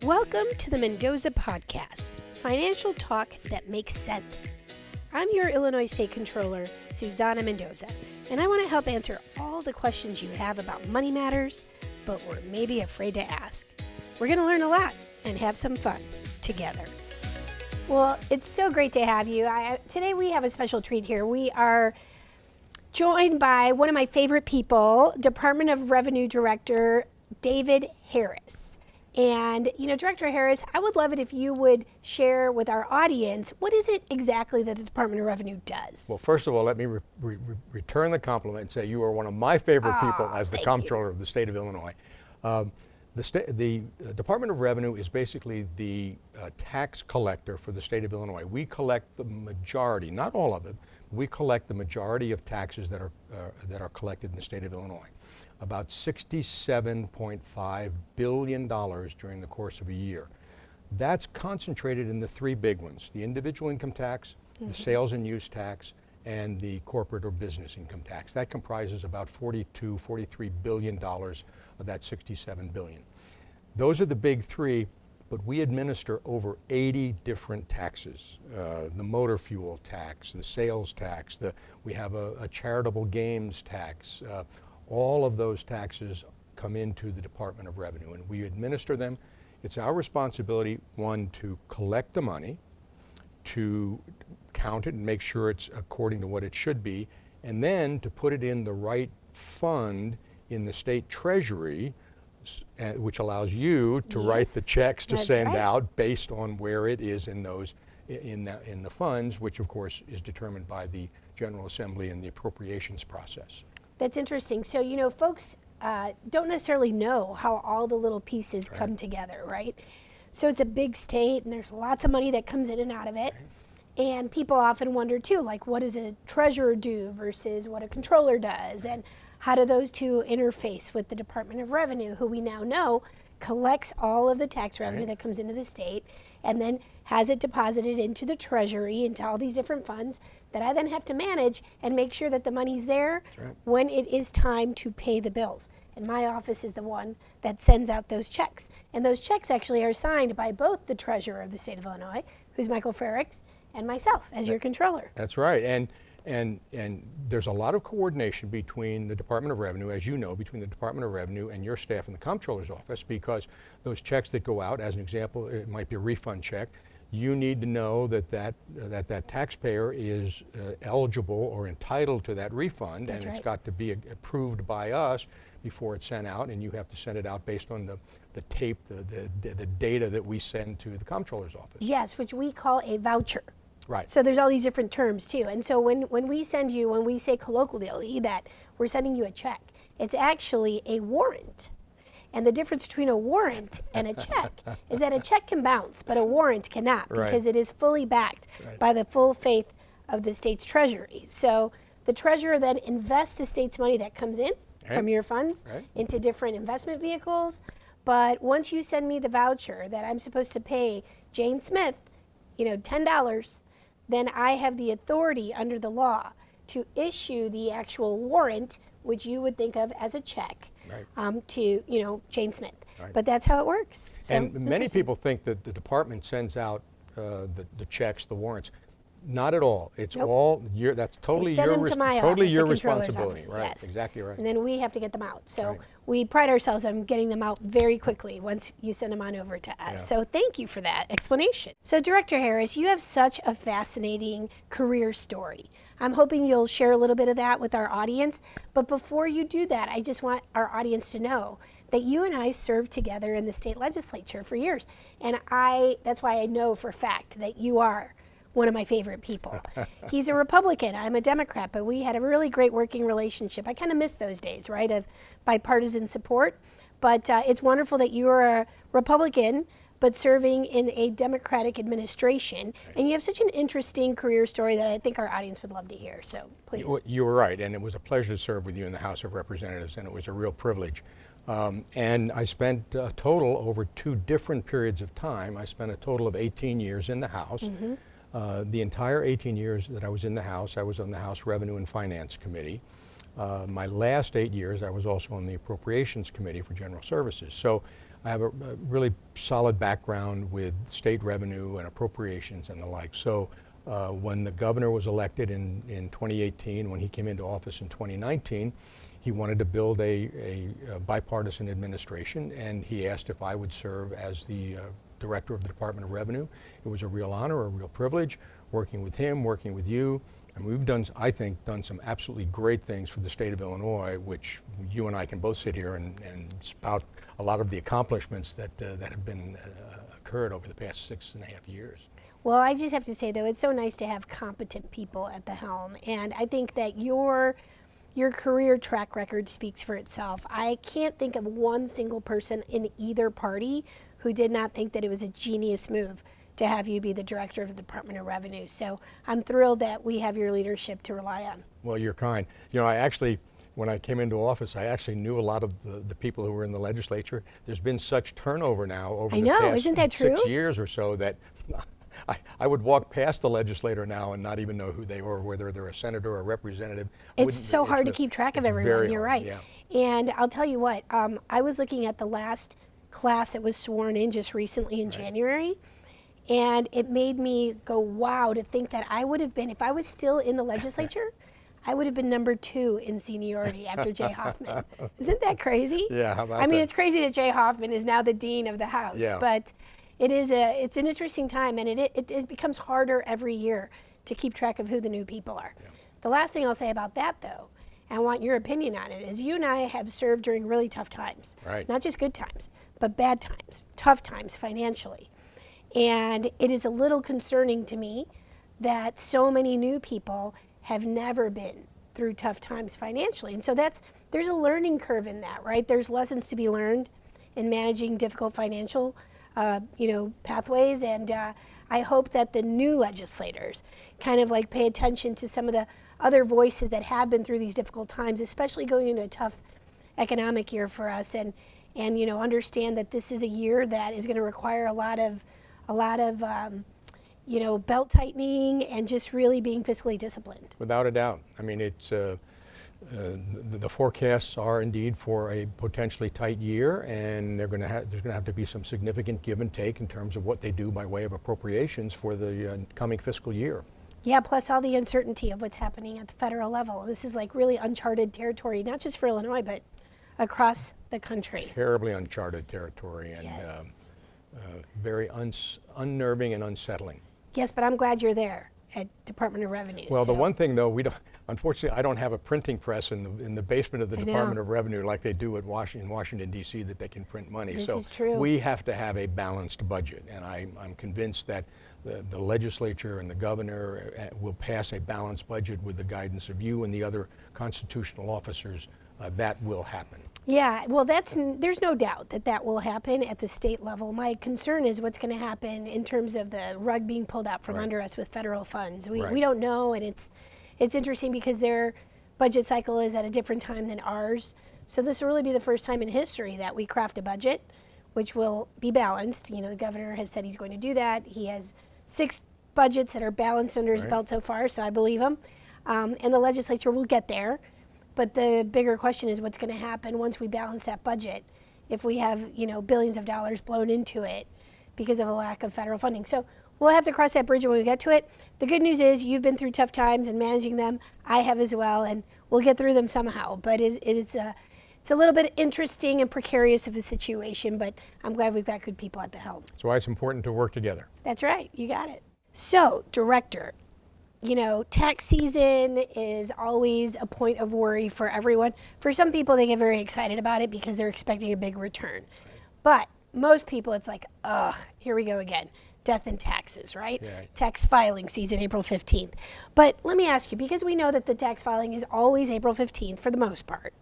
Welcome to the Mendoza Podcast, financial talk that makes sense. I'm your Illinois State Controller, Susanna Mendoza, and I want to help answer all the questions you have about money matters, but we're maybe afraid to ask. We're going to learn a lot and have some fun together. Well, it's so great to have you. Today we have a special treat here. We are joined by one of my favorite people, Department of Revenue Director David Harris. And, Director Harris, I would love it if you would share with our audience, what is it exactly that the Department of Revenue does? Well, first of all, let me return the compliment and say you are one of my favorite people as the comptroller of the state of Illinois. The Department of Revenue is basically the tax collector for the state of Illinois. We collect the majority, not all of it, we collect the majority of taxes that are collected in the state of Illinois. About $67.5 billion during the course of a year. That's concentrated in the three big ones: the individual income tax, the sales and use tax, and the corporate or business income tax. That comprises about $43 billion of that $67 billion. Those are the big three, but we administer over 80 different taxes. The motor fuel tax, the sales tax, we have a charitable games tax. All of those taxes come into the Department of Revenue, and we administer them. It's our responsibility, one, to collect the money, to count it and make sure it's according to what it should be, and then to put it in the right fund in the state treasury, which allows you to write the checks to send out based on where it is in those in the funds, which of course is determined by the General Assembly and the appropriations process. That's interesting. So, folks don't necessarily know how all the little pieces come together, right? So it's a big state and there's lots of money that comes in and out of it. And people often wonder too, like, what does a treasurer do versus what a controller does? And how do those two interface with the Department of Revenue, who we now know collects all of the tax revenue that comes into the state and then has it deposited into the treasury, into all these different funds that I then have to manage and make sure that the money's there when it is time to pay the bills. And my office is the one that sends out those checks. And those checks actually are signed by both the treasurer of the state of Illinois, who's Michael Frericks, and myself as your controller. That's right. And there's a lot of coordination between the Department of Revenue, as you know, between the Department of Revenue and your staff in the comptroller's office, because those checks that go out, as an example, it might be a refund check. You need to know that taxpayer is eligible or entitled to that refund, and it's got to be approved by us before it's sent out, and you have to send it out based on the tape, the data that we send to the comptroller's office. Yes, which we call a voucher. Right. So there's all these different terms too. And so when we say colloquially that we're sending you a check, it's actually a warrant. And the difference between a warrant and a check is that a check can bounce, but a warrant cannot, because it is fully backed by the full faith of the state's treasury. So the treasurer then invests the state's money that comes in from your funds into different investment vehicles. But once you send me the voucher that I'm supposed to pay Jane Smith, $10, then I have the authority under the law to issue the actual warrant, which you would think of as a check, to Jane Smith. But that's how it works. So, and many people think that the department sends out the checks, the warrants. Not at all. It's all that's totally your responsibility. Right. Yes. Exactly right. And then we have to get them out. So we pride ourselves on getting them out very quickly once you send them on over to us. Yeah. So thank you for that explanation. So Director Harris, you have such a fascinating career story. I'm hoping you'll share a little bit of that with our audience. But before you do that, I just want our audience to know that you and I served together in the state legislature for years. And that's why I know for a fact that you are one of my favorite people. He's a Republican, I'm a Democrat, but we had a really great working relationship. I kind of miss those days, right, of bipartisan support. But it's wonderful that you are a Republican, but serving in a Democratic administration. And you have such an interesting career story that I think our audience would love to hear, so please. You were right, and it was a pleasure to serve with you in the House of Representatives, and it was a real privilege. And I spent a total over 2 different periods of time. I spent a total of 18 years in the House. The entire 18 years that I was in the House, I was on the House Revenue and Finance Committee. My last 8 years, I was also on the Appropriations Committee for General Services. So I have a really solid background with state revenue and appropriations and the like. So when the governor was elected in 2018, when he came into office in 2019, he wanted to build a bipartisan administration, and he asked if I would serve as the director of the Department of Revenue. It was a real honor, a real privilege, working with him, working with you. And we've done, I think, some absolutely great things for the state of Illinois, which you and I can both sit here and spout a lot of the accomplishments that have been occurred over the past 6.5 years. Well, I just have to say, though, it's so nice to have competent people at the helm. And I think that your career track record speaks for itself. I can't think of one single person in either party who did not think that it was a genius move to have you be the director of the Department of Revenue. So I'm thrilled that we have your leadership to rely on. Well, you're kind. You know, I actually, when I came into office, I actually knew a lot of the people who were in the legislature. There's been such turnover now over the past isn't that true? 6 years or so that I would walk past the legislator now and not even know who they were, whether they're a senator or a representative. It's so hard to keep track of everyone. You're right. Yeah. And I'll tell you what, I was looking at the last class that was sworn in just recently in January. And it made me go, wow, to think that I would have been, if I was still in the legislature, I would have been number 2 in seniority after Jay Hoffman. Isn't that crazy? Yeah, how about I mean, that? It's crazy that Jay Hoffman is now the dean of the House, Yeah. but it's an interesting time, and it becomes harder every year to keep track of who the new people are. Yeah. The last thing I'll say about that, though, and I want your opinion on it, is you and I have served during really tough times. Right. Not just good times, but bad times, tough times financially. And it is a little concerning to me that so many new people have never been through tough times financially. And so there's a learning curve in that, right? There's lessons to be learned in managing difficult financial pathways. And I hope that the new legislators kind of like pay attention to some of the other voices that have been through these difficult times, especially going into a tough economic year for us, and understand that this is a year that is going to require a lot of belt tightening and just really being fiscally disciplined. Without a doubt. I mean, it's the forecasts are indeed for a potentially tight year, and there's going to have to be some significant give and take in terms of what they do by way of appropriations for the coming fiscal year. Yeah, plus all the uncertainty of what's happening at the federal level. This is like really uncharted territory, not just for Illinois, but across the country. Terribly uncharted territory, and yes. Very unnerving and unsettling. Yes, but I'm glad you're there at Department of Revenue. Well, the one thing though, unfortunately, I don't have a printing press in the basement of the Department of Revenue like they do at Washington, D.C., that they can print money. This so is true. We have to have a balanced budget, and I'm convinced that the legislature and the governor will pass a balanced budget with the guidance of you and the other constitutional officers. That will happen. Yeah, well, there's no doubt that will happen at the state level. My concern is what's going to happen in terms of the rug being pulled out from under us with federal funds. We don't know, and it's interesting because their budget cycle is at a different time than ours. So this will really be the first time in history that we craft a budget which will be balanced. The governor has said he's going to do that. He has 6 budgets that are balanced under his belt so far, so I believe him. And the legislature will get there. But the bigger question is what's going to happen once we balance that budget if we have, billions of dollars blown into it because of a lack of federal funding. So we'll have to cross that bridge when we get to it. The good news is you've been through tough times and managing them. I have as well, and we'll get through them somehow. But it's a little bit interesting and precarious of a situation, but I'm glad we've got good people at the helm. That's why it's important to work together. That's right. You got it. So, Director, tax season is always a point of worry for everyone. For some people, they get very excited about it because they're expecting a big return. But most people, it's like, ugh, here we go again. Death and taxes, right? Yeah. Tax filing season, April 15th. But let me ask you, because we know that the tax filing is always April 15th for the most part,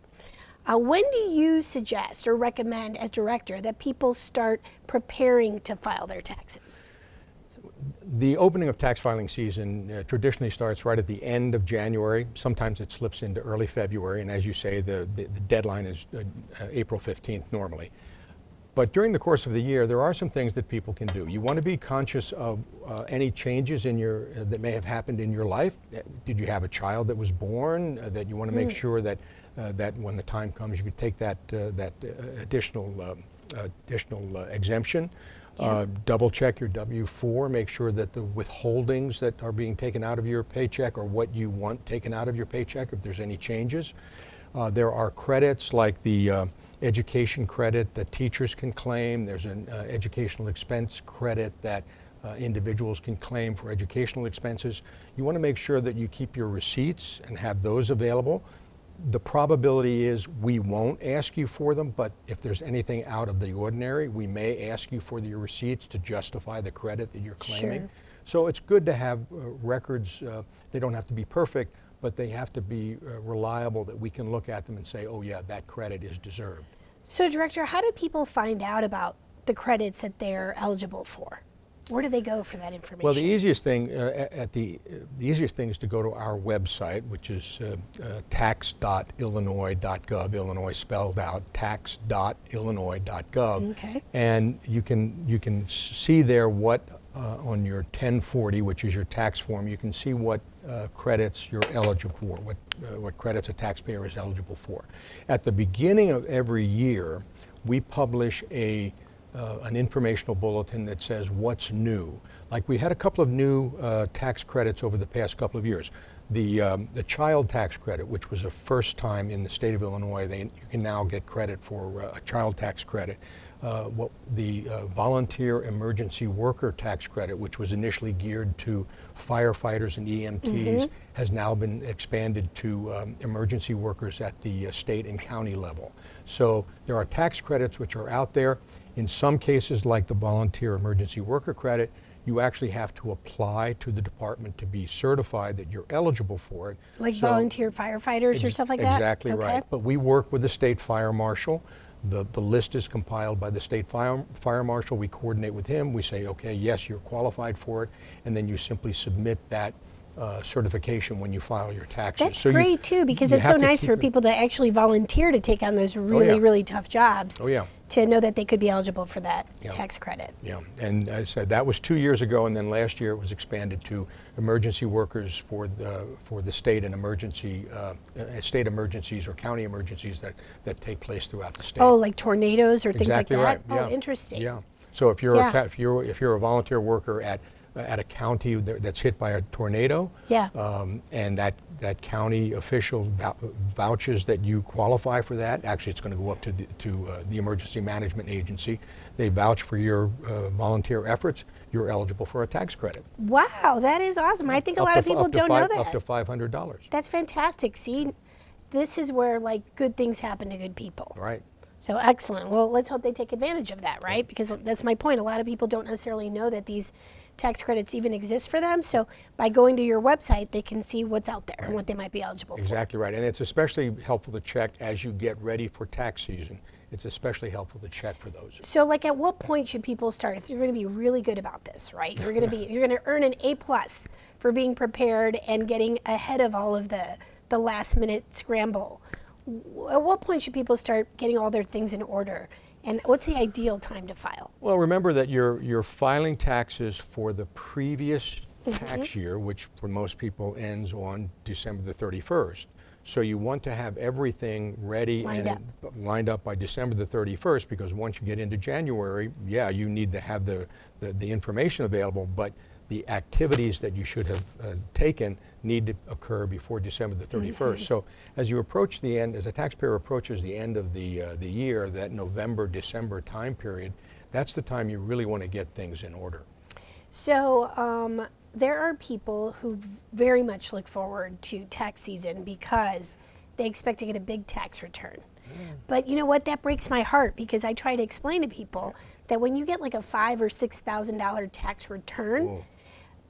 when do you suggest or recommend as director that people start preparing to file their taxes? The opening of tax filing season traditionally starts right at the end of January. Sometimes it slips into early February, and as you say, the deadline is April 15th normally. But during the course of the year, there are some things that people can do. You want to be conscious of any changes in that may have happened in your life. Did you have a child that was born that you want to make sure that when the time comes, you could take that additional additional exemption. Double check your W-4, make sure that the withholdings that are being taken out of your paycheck are what you want taken out of your paycheck if there's any changes. There are credits like the education credit that teachers can claim. There's an educational expense credit that individuals can claim for educational expenses. You want to make sure that you keep your receipts and have those available. The probability is we won't ask you for them, but if there's anything out of the ordinary, we may ask you for your receipts to justify the credit that you're claiming. Sure. So it's good to have records. They don't have to be perfect, but they have to be reliable, that we can look at them and say, oh yeah, that credit is deserved. So Director, how do people find out about the credits that they're eligible for? Where do they go for that information? Well, the easiest thing the easiest thing is to go to our website, which is tax.illinois.gov. Illinois spelled out, tax.illinois.gov. Okay. And you can see there what on your 1040, which is your tax form, you can see what credits you're eligible for, what credits a taxpayer is eligible for. At the beginning of every year, we publish an informational bulletin that says what's new. Like we had a couple of new tax credits over the past couple of years. The child tax credit, which was the first time in the state of Illinois, you can now get credit for a child tax credit. The volunteer emergency worker tax credit, which was initially geared to firefighters and EMTs, has now been expanded to emergency workers at the state and county level. So there are tax credits which are out there. In some cases, like the volunteer emergency worker credit, you actually have to apply to the department to be certified that you're eligible for it. Like volunteer firefighters or stuff like that? Exactly right. But we work with the state fire marshal. The list is compiled by the state fire marshal. We coordinate with him. We say, okay, yes, you're qualified for it. And then you simply submit that certification when you file your taxes. That's great too, because it's so nice for people to actually volunteer to take on those really tough jobs. Oh yeah. To know that they could be eligible for that tax credit. Yeah, and I said that was 2 years ago, and then last year it was expanded to emergency workers for the state and state emergencies or county emergencies that take place throughout the state. Oh, like tornadoes or things like that? Right. Oh, Yeah. interesting. Yeah. So if you're if you're a volunteer worker at a county that's hit by a tornado, and that county official vouches that you qualify for that, actually it's going to go up to the Emergency Management Agency. They vouch for your volunteer efforts, you're eligible for a tax credit. Wow, that is awesome. I think a lot of people don't know that. Up to $500. That's fantastic. See, this is where like good things happen to good people. Right. So excellent. Well, let's hope they take advantage of that, right? Because that's my point. A lot of people don't necessarily know that these tax credits even exist for them. So by going to your website, they can see what's out there and what they might be eligible for. Exactly right. And it's especially helpful to check as you get ready for tax season. It's especially helpful to check for those. So like at what point should people start? If you're going to be really good about this, right? You're going to earn an A+ for being prepared and getting ahead of all of the last minute scramble. At what point should people start getting all their things in order? And what's the ideal time to file? Well, remember that you're filing taxes for the previous tax year, which for most people ends on December the 31st. So you want to have everything ready lined up by December the 31st, because once you get into January, you need to have the information available, but the activities that you should have taken need to occur before December the 31st. So as you approach the end, as a taxpayer approaches the end of the year, that November, December time period, that's the time you really want to get things in order. So there are people who very much look forward to tax season because they expect to get a big tax return. But you know what? That breaks my heart, because I try to explain to people that when you get like a $5,000 or $6,000 tax return,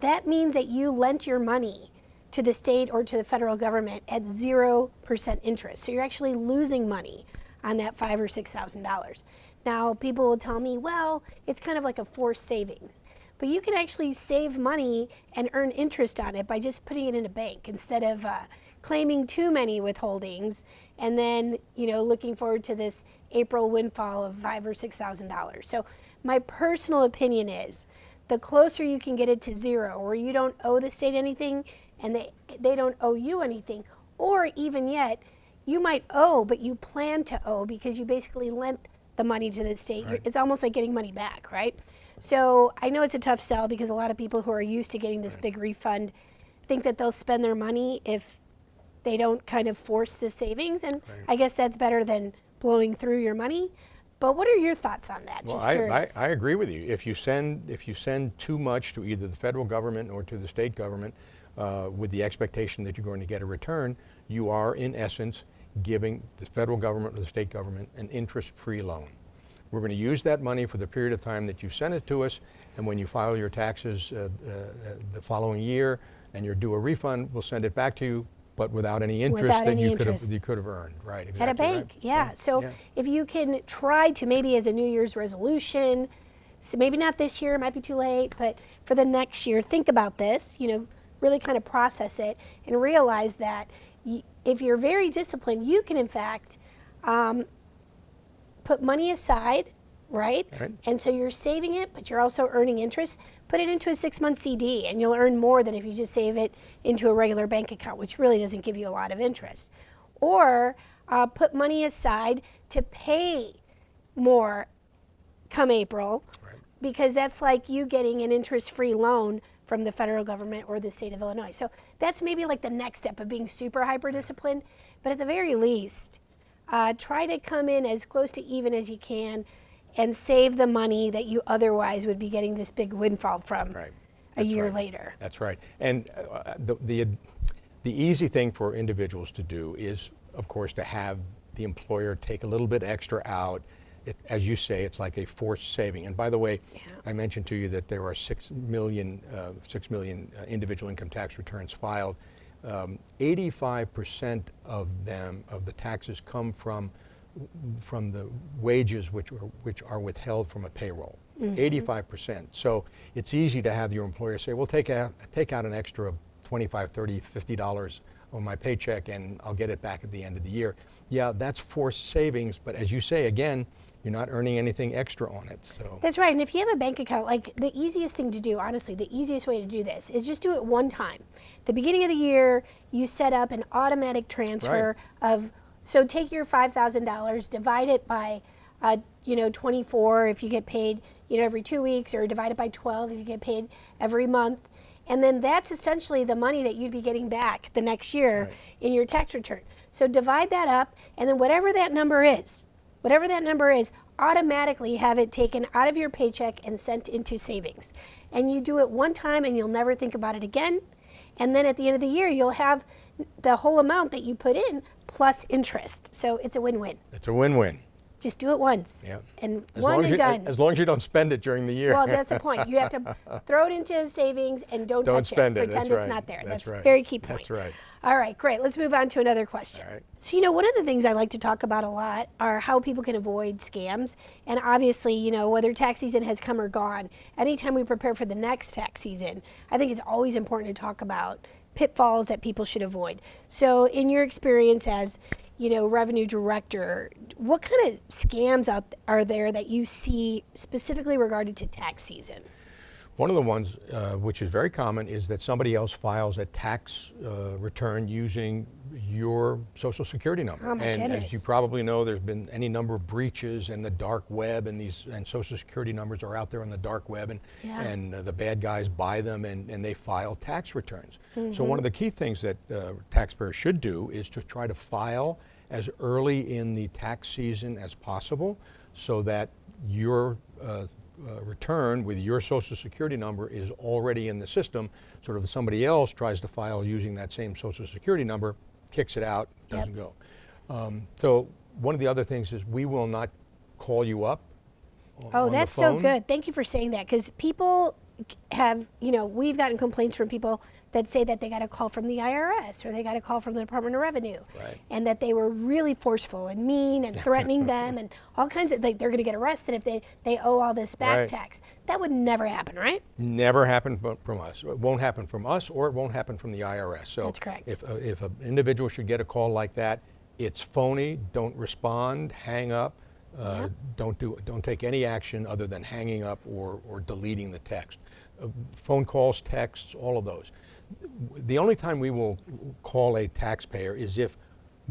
that means that you lent your money to the state or to the federal government at 0% interest. So you're actually losing money on that $5,000 or $6,000. Now, people will tell me, well, it's kind of like a forced savings. But you can actually save money and earn interest on it by just putting it in a bank instead of claiming too many withholdings and then, looking forward to this April windfall of $5,000 or $6,000. So my personal opinion is the closer you can get it to zero, where you don't owe the state anything and they don't owe you anything, or even yet, you might owe, but you plan to owe because you basically lent the money to the state. Right. It's almost like getting money back, right? So I know it's a tough sell because a lot of people who are used to getting this big refund think that they'll spend their money if they don't kind of force the savings. And I guess that's better than blowing through your money. But what are your thoughts on that? Well, Just curious. I agree with you. If you send too much to either the federal government or to the state government with the expectation that you're going to get a return, you are in essence giving the federal government or the state government an interest-free loan. We're going to use that money for the period of time that you send it to us, and when you file your taxes the following year and you're due a refund, we'll send it back to you, but without any interest you could have earned. Right, exactly. At a bank, right. yeah. So if you can try to, maybe as a New Year's resolution, so maybe not this year, it might be too late, but for the next year, think about this, really kind of process it and realize that if you're very disciplined, you can in fact put money aside, right? And so you're saving it, but you're also earning interest. Put it into a 6-month CD and you'll earn more than if you just save it into a regular bank account, which really doesn't give you a lot of interest. Or put money aside to pay more come April, because that's like you getting an interest-free loan from the federal government or the state of Illinois. So that's maybe like the next step of being super hyper-disciplined. But at the very least, try to come in as close to even as you can and save the money that you otherwise would be getting this big windfall from a year later. That's right. And the easy thing for individuals to do is, of course, to have the employer take a little bit extra out. As you say, it's like a forced saving. And by the way, I mentioned to you that there are 6 million individual income tax returns filed. 85% of them, of the taxes, come from the wages which are withheld from a payroll. 85%. So it's easy to have your employer say, well, take out an extra $25, $30, $50 on my paycheck and I'll get it back at the end of the year. Yeah, that's forced savings, but as you say, again, you're not earning anything extra on it. So that's right. And if you have a bank account, like the easiest thing to do, honestly, the easiest way to do this is just do it one time. The beginning of the year, you set up an automatic transfer of, so take your $5,000, divide it by 24 if you get paid every 2 weeks, or divide it by 12 if you get paid every month. And then that's essentially the money that you'd be getting back the next year in your tax return. So divide that up, and then whatever that number is, automatically have it taken out of your paycheck and sent into savings. And you do it one time and you'll never think about it again. And then at the end of the year, you'll have the whole amount that you put in plus interest. So it's a win-win. It's a win-win. Just do it once. And done. As long as you don't spend it during the year. Well, that's the point. You have to throw it into savings and don't touch spend it. Pretend That's it's not there. That's right. Very key point. That's right. All right, great. Let's move on to another question. All right. So, one of the things I like to talk about a lot are how people can avoid scams. And obviously, whether tax season has come or gone, anytime we prepare for the next tax season, I think it's always important to talk about pitfalls that people should avoid. So in your experience as, revenue director, what kind of scams are there that you see specifically regarding to tax season? One of the ones which is very common is that somebody else files a tax return using your Social Security number. Oh my goodness. As you probably know, there's been any number of breaches in the dark web, and Social Security numbers are out there on the dark web, and the bad guys buy them and they file tax returns. So one of the key things that taxpayers should do is to try to file as early in the tax season as possible, so that your return with your Social Security number is already in the system. Sort of somebody else tries to file using that same Social Security number, kicks it out, doesn't go. So one of the other things is we will not call you up on that's the phone. so good. Thank you for saying that, because people have, we've gotten complaints from people that say that they got a call from the IRS or they got a call from the Department of Revenue, and that they were really forceful and mean and threatening them and all kinds of, like, they're going to get arrested if they owe all this back tax. That would never happen, right? Never happen from us. It won't happen from us, or it won't happen from the IRS. So that's correct. If an individual should get a call like that, it's phony. Don't respond. Hang up. Don't take any action other than hanging up or deleting the text. Phone calls, texts, all of those. The only time we will call a taxpayer is if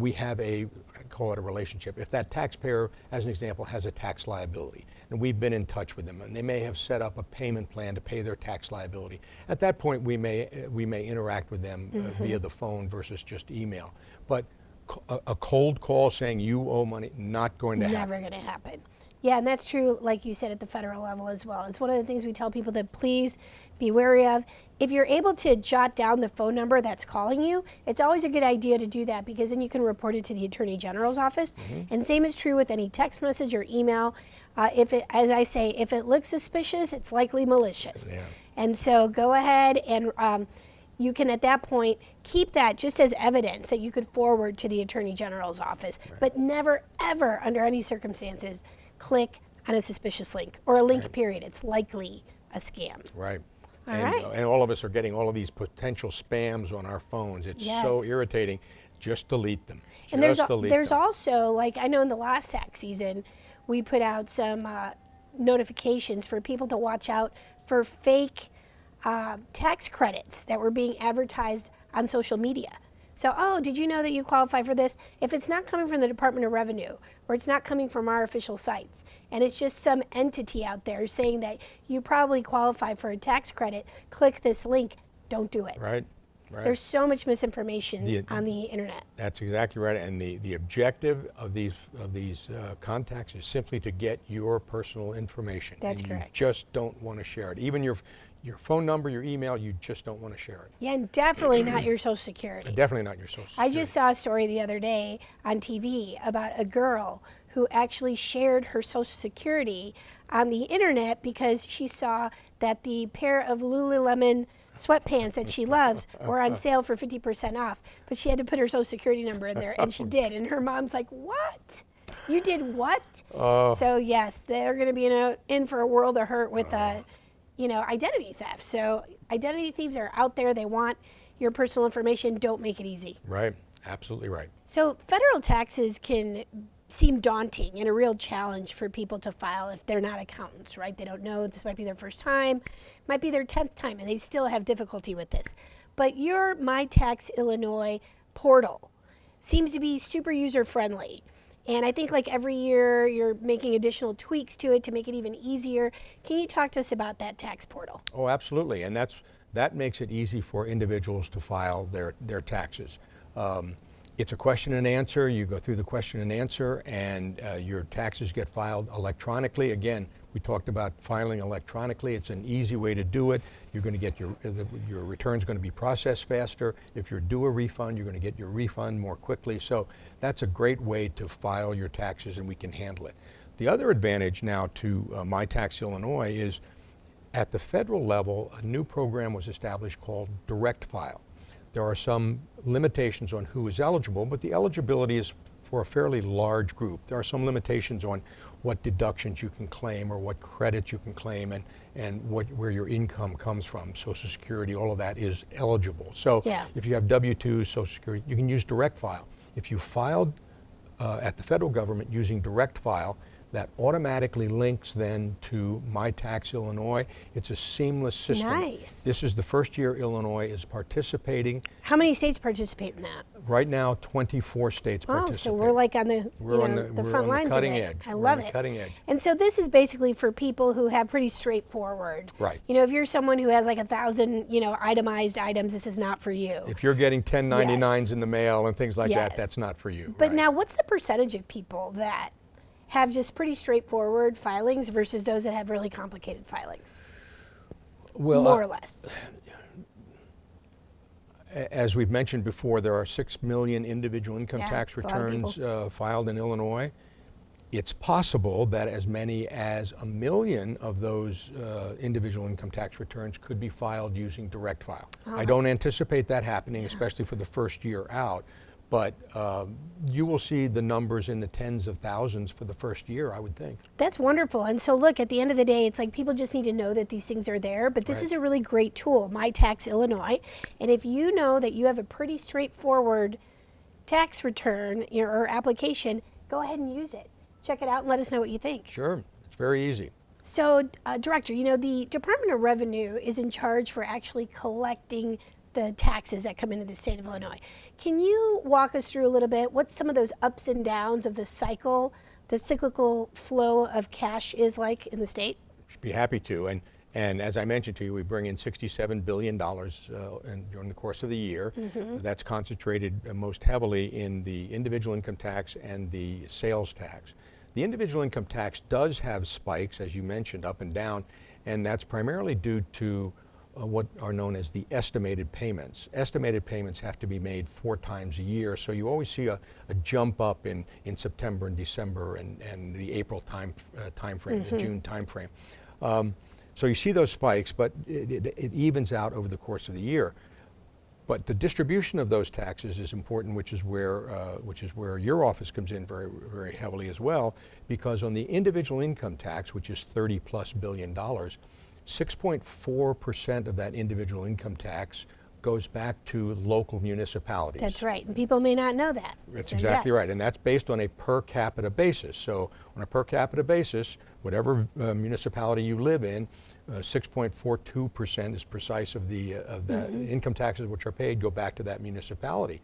we have I call it a relationship. If that taxpayer, as an example, has a tax liability, and we've been in touch with them, and they may have set up a payment plan to pay their tax liability, at that point we may interact with them via the phone versus just email. But a cold call saying you owe money, not going to happen. Never going to happen. Yeah, and that's true, like you said, at the federal level as well. It's one of the things we tell people to please be wary of. If you're able to jot down the phone number that's calling you, it's always a good idea to do that, because then you can report it to the Attorney General's office. And same is true with any text message or email. If it, as I say, if it looks suspicious, it's likely malicious. Yeah. And so go ahead and you can at that point keep that just as evidence that you could forward to the Attorney General's office, but never, ever, under any circumstances, click on a suspicious link or a link period. It's likely a scam. Right. All and, right. And all of us are getting all of these potential spams on our phones. It's so irritating. Just delete them. And there's also, like, I know in the last tax season, we put out some notifications for people to watch out for fake tax credits that were being advertised on social media. So, oh, did you know that you qualify for this? If it's not coming from the Department of Revenue, or it's not coming from our official sites, and it's just some entity out there saying that you probably qualify for a tax credit, click this link, don't do it. Right. There's so much misinformation on the internet. That's exactly right. And the objective of these contacts is simply to get your personal information. That's and correct. You just don't want to share it. Even your phone number, your email, you just don't want to share it. Yeah, and definitely not your Social Security. Definitely not your Social Security. I just saw a story the other day on TV about a girl who actually shared her Social Security on the internet because she saw that the pair of Lululemon sweatpants that she loves were on sale for 50% off, but she had to put her Social Security number in there, and she did. And her mom's like, "What? You did what?" So yes, they're going to be in for a world of hurt with identity theft. So identity thieves are out there. They want your personal information. Don't make it easy. Right. Absolutely right. So federal taxes can seem daunting and a real challenge for people to file if they're not accountants, right? They don't know. This might be their first time, might be their 10th time, and they still have difficulty with this. But your My Tax Illinois portal seems to be super user-friendly. And I think like every year you're making additional tweaks to it to make it even easier. Can you talk to us about that tax portal? Oh, absolutely. And that makes it easy for individuals to file their taxes. It's a question and answer. You go through the question and answer, and your taxes get filed electronically. Again, we talked about filing electronically. It's an easy way to do it. You're going to get your return's going to be processed faster. If you're due a refund, you're going to get your refund more quickly. So that's a great way to file your taxes, and we can handle it. The other advantage now to My Tax Illinois is at the federal level, a new program was established called Direct File. There are some limitations on who is eligible, but the eligibility is for a fairly large group. There are some limitations on what deductions you can claim or what credits you can claim and where your income comes from. Social Security, all of that is eligible. So if you have W-2s, Social Security, you can use Direct File. If you filed at the federal government using Direct File, that automatically links then to My Tax Illinois. It's a seamless system. Nice. This is the first year Illinois is participating. How many states participate in that? Right now, 24 states participate. So we're like on the front lines of cutting it. edge. I love it. Cutting edge. And so this is basically for people who have pretty straightforward. Right. You know, if you're someone who has like 1,000, itemized items, this is not for you. If you're getting 1099s in the mail and things like that, that's not for you. But now, what's the percentage of people that have just pretty straightforward filings versus those that have really complicated filings? Well, more or less. As we've mentioned before, there are 6 million individual income tax returns filed in Illinois. It's possible that as many as 1 million of those individual income tax returns could be filed using Direct File. I don't anticipate that happening, especially for the first year out. But you will see the numbers in the tens of thousands for the first year, I would think. That's wonderful. And so look, at the end of the day, it's like people just need to know that these things are there. But this is a really great tool, My Tax Illinois. And if you know that you have a pretty straightforward tax return or application, go ahead and use it. Check it out and let us know what you think. Sure. It's very easy. So, Director, the Department of Revenue is in charge for actually collecting the taxes that come into the state of Illinois. Can you walk us through a little bit what some of those ups and downs of the cyclical flow of cash is like in the state? Be happy to. And as I mentioned to you, we bring in $67 billion during the course of the year. That's concentrated most heavily in the individual income tax and the sales tax. The individual income tax does have spikes, as you mentioned, up and down, and that's primarily due to what are known as the estimated payments. Estimated payments have to be made 4 times a year, so you always see a jump up in September and December and the April time frame, the June time frame. So you see those spikes, but it evens out over the course of the year. But the distribution of those taxes is important, which is where your office comes in very, very heavily as well, because on the individual income tax, which is $30+ billion, 6.4% of that individual income tax goes back to local municipalities. That's right, and people may not know that. That's so exactly yes. right, and that's based on a per capita basis. So on a per capita basis, whatever municipality you live in, 6.42% is precise of the income taxes which are paid go back to that municipality.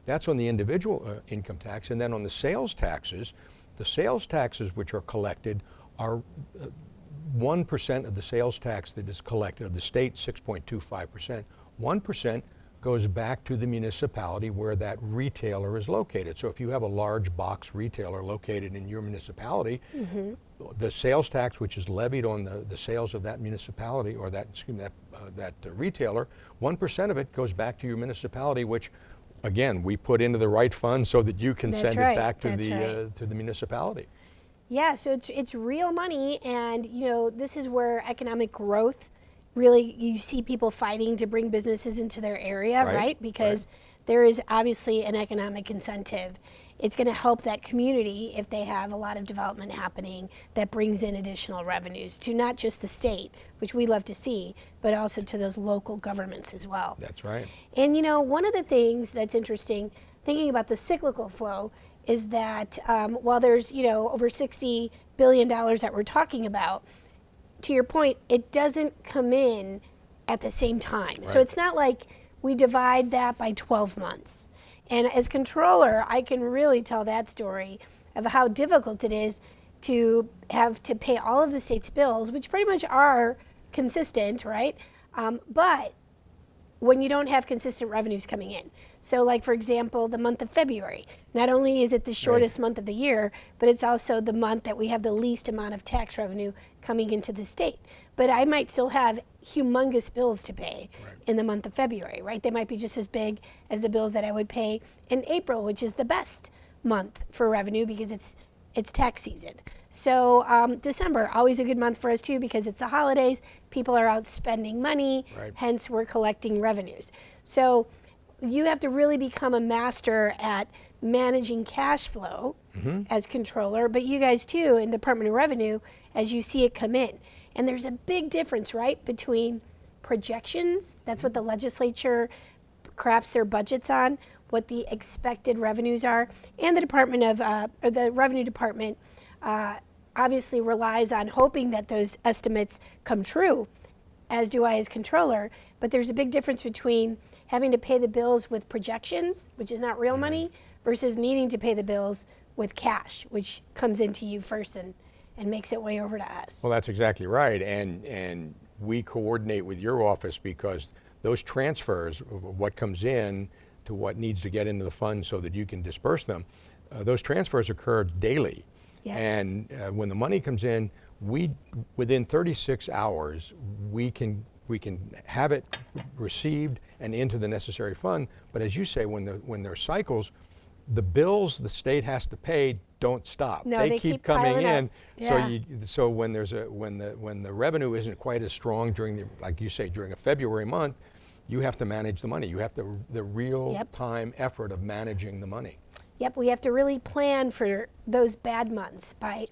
That's on the individual income tax, and then on the sales taxes which are collected are 1% of the sales tax that is collected, of the state 6.25%, 1% goes back to the municipality where that retailer is located. So if you have a large box retailer located in your municipality, the sales tax which is levied on the sales of that municipality or that retailer, 1% of it goes back to your municipality, which again we put into the right fund so that you can send it back to the municipality. Yeah, so it's real money, and this is where economic growth really, you see people fighting to bring businesses into their area, right? Because there is obviously an economic incentive. It's going to help that community if they have a lot of development happening that brings in additional revenues to not just the state, which we love to see, but also to those local governments as well. That's right. And one of the things that's interesting, thinking about the cyclical flow, is that while there's over $60 billion that we're talking about, to your point, it doesn't come in at the same time. Right. So it's not like we divide that by 12 months. And as controller, I can really tell that story of how difficult it is to have to pay all of the state's bills, which pretty much are consistent, right? But when you don't have consistent revenues coming in. So like, for example, the month of February, not only is it the shortest month of the year, but it's also the month that we have the least amount of tax revenue coming into the state. But I might still have humongous bills to pay in the month of February, right? They might be just as big as the bills that I would pay in April, which is the best month for revenue because it's tax season. So December, always a good month for us too because it's the holidays. People are out spending money, hence we're collecting revenues. So you have to really become a master at managing cash flow as controller, but you guys too in Department of Revenue as you see it come in. And there's a big difference, right, between projections, that's what the legislature crafts their budgets on, what the expected revenues are, and the the Revenue Department obviously relies on hoping that those estimates come true, as do I as controller, but there's a big difference between having to pay the bills with projections, which is not real money, versus needing to pay the bills with cash, which comes into you first and makes it way over to us. Well, that's exactly right, and we coordinate with your office because those transfers, what comes in to what needs to get into the fund so that you can disperse them, those transfers occur daily. Yes. And when the money comes in, within 36 hours, we can have it received and into the necessary fund. But as you say, when there are cycles, the bills the state has to pay don't stop. No, they keep coming in. Yeah. So when the revenue isn't quite as strong during like you say, during a February month, you have to manage the money. You have the real time effort of managing the money. Yep, we have to really plan for those bad months by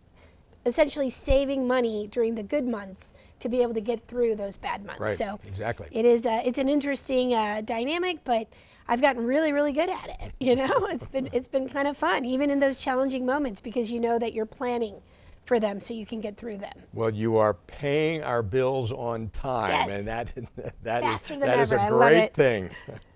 essentially saving money during the good months to be able to get through those bad months. Right, so exactly. It's an interesting dynamic, but I've gotten really, really good at it. It's been kind of fun, even in those challenging moments, because you know that you're planning for them so you can get through them. Well, you are paying our bills on time, Yes. and that Faster is than that is ever. a I love great it. thing.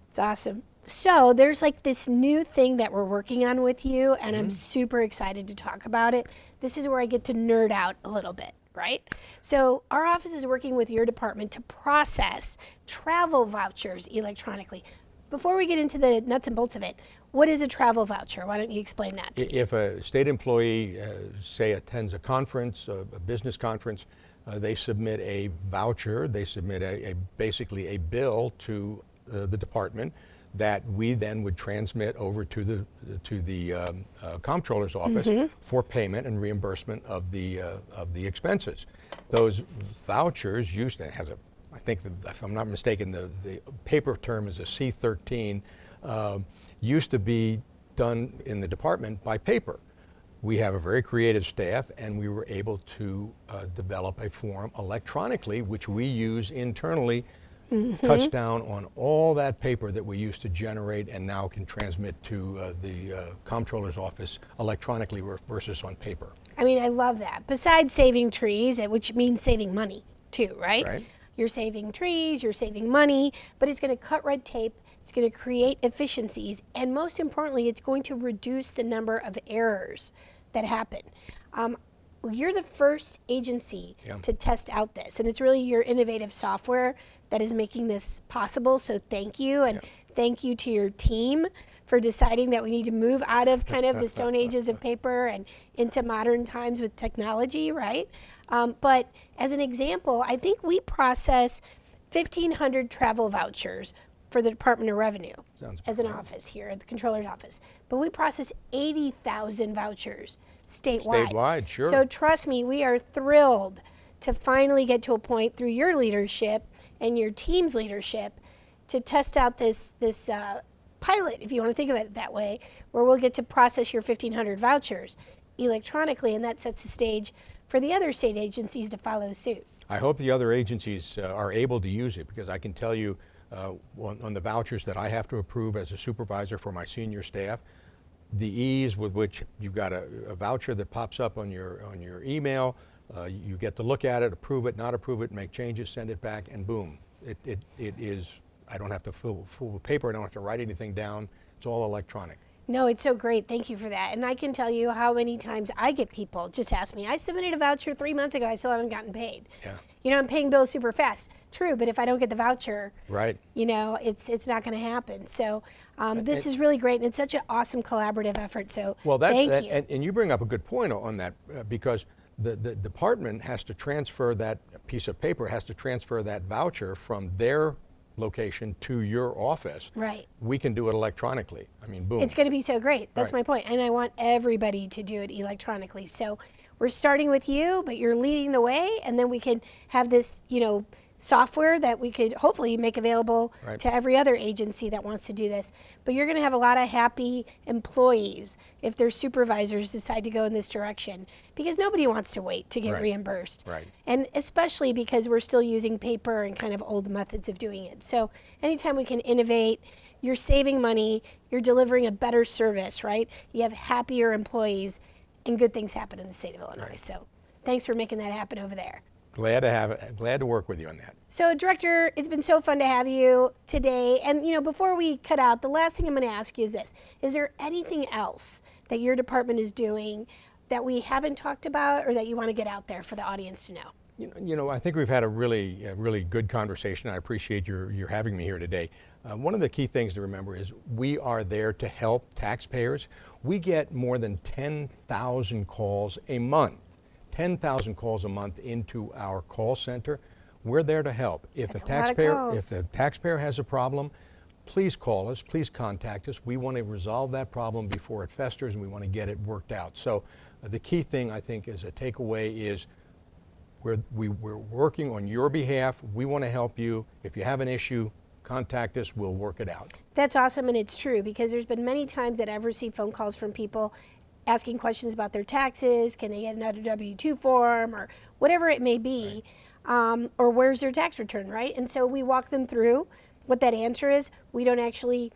It's awesome. So there's like this new thing that we're working on with you, and I'm super excited to talk about it. This is where I get to nerd out a little bit, right? So our office is working with your department to process travel vouchers electronically. Before we get into the nuts and bolts of it, what is a travel voucher? Why don't you explain that to me? If a state employee, say, attends a conference, a business conference, they submit a voucher. They submit basically a bill to the department that we then would transmit over to the comptroller's office for payment and reimbursement of the expenses. Those vouchers used to I think if I'm not mistaken, the paper term is a C-13. Used to be done in the department by paper. We have a very creative staff, and we were able to develop a form electronically, which we use internally. Cuts down on all that paper that we used to generate and now can transmit to the comptroller's office electronically versus on paper. I mean, I love that. Besides saving trees, which means saving money too, right? Right. You're saving trees, you're saving money, but it's going to cut red tape, it's going to create efficiencies, and most importantly, it's going to reduce the number of errors that happen. You're the first agency to test out this, and it's really your innovative software that is making this possible, so thank you, and thank you to your team for deciding that we need to move out of kind of the stone ages of paper and into modern times with technology, right? But as an example, I think we process 1,500 travel vouchers for the Department of Revenue as an office here at the Controller's office. But we process 80,000 vouchers statewide. Statewide, sure. So trust me, we are thrilled to finally get to a point through your leadership and your team's leadership to test out this pilot, if you want to think of it that way, where we'll get to process your 1,500 vouchers electronically, and that sets the stage for the other state agencies to follow suit. I hope the other agencies are able to use it, because I can tell you on the vouchers that I have to approve as a supervisor for my senior staff, the ease with which you've got a voucher that pops up on your email, you get to look at it, approve it, not approve it, make changes, send it back, and boom. It is, I don't have to fill with paper, I don't have to write anything down, it's all electronic. No, it's so great. Thank you for that. And I can tell you how many times I get people just ask me, I submitted a voucher 3 months ago, I still haven't gotten paid. Yeah. You know, I'm paying bills super fast. True, but if I don't get the voucher, Right. you know, it's not going to happen. So this is really great, and it's such an awesome collaborative effort. So thank you. And you bring up a good point on that, because the department has to transfer that piece of paper, has to transfer that voucher from their location to your office. Right. We can do it electronically. I mean, boom. It's going to be so great. That's my point. And I want everybody to do it electronically. So we're starting with you, but you're leading the way, and then we can have this, you know, software that we could hopefully make available to every other agency that wants to do this. But you're going to have a lot of happy employees if their supervisors decide to go in this direction, because nobody wants to wait to get reimbursed. Right. And especially because we're still using paper and kind of old methods of doing it. So anytime we can innovate, you're saving money, you're delivering a better service, right? You have happier employees, and good things happen in the state of Illinois. Right. So thanks for making that happen over there. Glad to have it. Glad to work with you on that. So, Director, it's been so fun to have you today. And, you know, before we cut out, the last thing I'm going to ask you is this. Is there anything else that your department is doing that we haven't talked about or that you want to get out there for the audience to know? You know, I think we've had a really good conversation. I appreciate your having me here today. One of the key things to remember is we are there to help taxpayers. We get more than 10,000 calls a month. 10,000 calls a month into our call center. We're there to help. If the taxpayer has a problem, please call us, please contact us. We want to resolve that problem before it festers, and we want to get it worked out. So the key thing, I think, as a takeaway is we're working on your behalf. We want to help you. If you have an issue, contact us, we'll work it out. That's awesome, and it's true, because there's been many times that I've received phone calls from people asking questions about their taxes, can they get another W-2 form, or whatever it may be, or where's their tax return, right? And so we walk them through what that answer is. We don't actually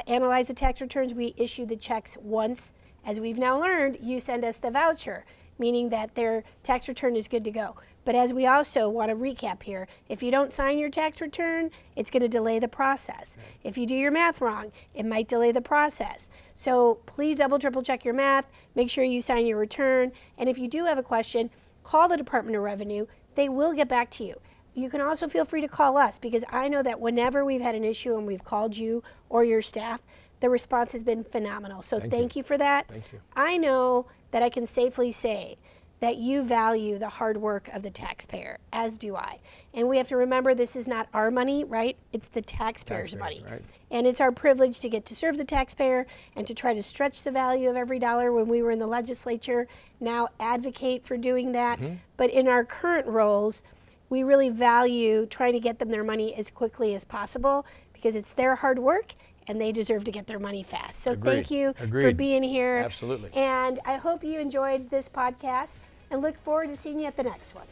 analyze the tax returns. We issue the checks once. As we've now learned, you send us the voucher. meaning that their tax return is good to go. But as we also want to recap here, if you don't sign your tax return, it's going to delay the process. Right. If you do your math wrong, it might delay the process. So please double, triple check your math. Make sure you sign your return. And if you do have a question, call the Department of Revenue. They will get back to you. You can also feel free to call us, because I know that whenever we've had an issue and we've called you or your staff, the response has been phenomenal. So thank you for that. Thank you. I know that I can safely say that you value the hard work of the taxpayer, as do I. And we have to remember, this is not our money, right? It's the taxpayer's money. Right. And it's our privilege to get to serve the taxpayer and to try to stretch the value of every dollar. When we were in the legislature, now advocate for doing that. Mm-hmm. But in our current roles, we really value trying to get them their money as quickly as possible, because it's their hard work and they deserve to get their money fast. So thank you for being here. Absolutely. And I hope you enjoyed this podcast and look forward to seeing you at the next one.